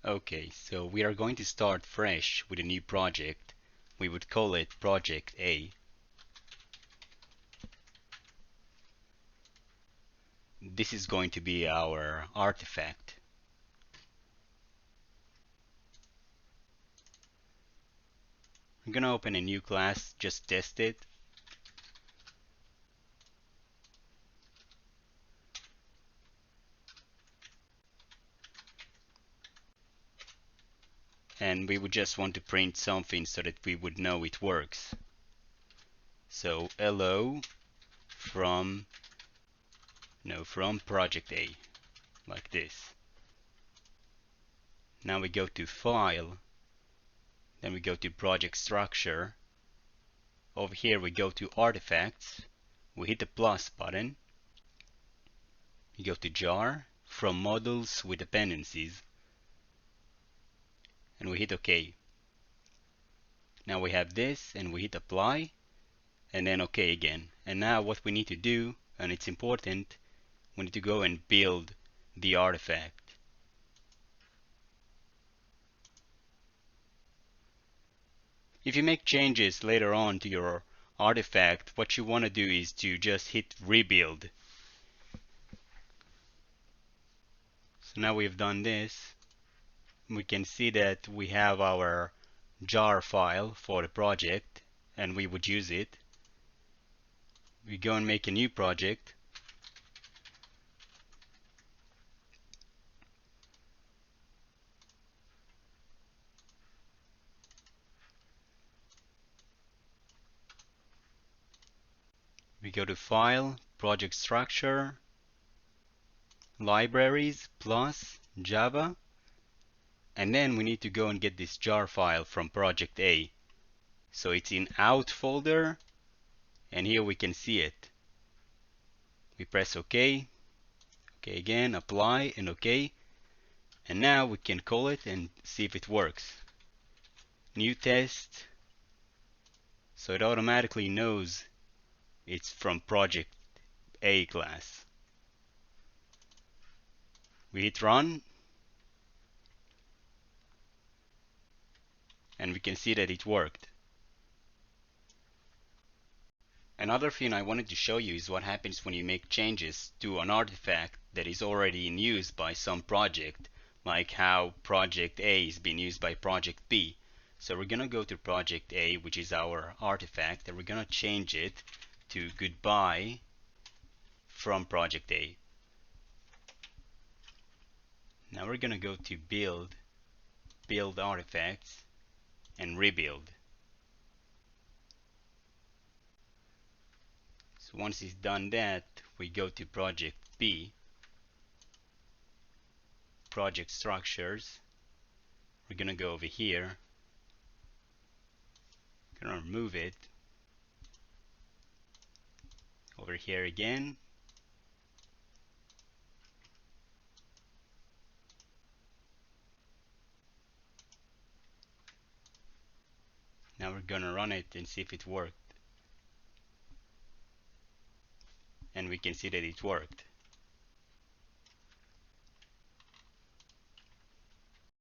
Okay, so we are going to start fresh with a new project. We would call it Project A. This is going to be our artifact. I'm gonna open a new class, just test it. And we would just want to print something so that we would know it works. So hello from project A, like this. Now we go to File, then we go to Project Structure. Over here we go to Artifacts, we hit the plus button, we go to Jar, from Models with Dependencies, and we hit OK. Now we have this, and we hit Apply, and then OK again. And now what we need to do, and it's important, we need to go and build the artifact. If you make changes later on to your artifact, what you want to do is to just hit rebuild. So now we've done this, we can see that we have our jar file for the project, and we would use it. We go and make a new project. We go to File, Project Structure, Libraries, plus Java, and then we need to go and get this jar file from Project A. So it's in Out folder, and here we can see it. We press OK, OK again, Apply, and OK. And now we can call it and see if it works. New test. So it automatically knows it's from Project A class. We hit run, and we can see that it worked. Another thing I wanted to show you is what happens when you make changes to an artifact that is already in use by some project, like how Project A is being used by Project B. So we're gonna go to Project A, which is our artifact, and we're gonna change it to goodbye from Project A. Now we're gonna go to build artifacts, and rebuild. So once it's done that, we go to Project B, Project Structures. We're gonna go over here, gonna remove it, over here again, now we're gonna run it and see if it worked. And we can see that it worked.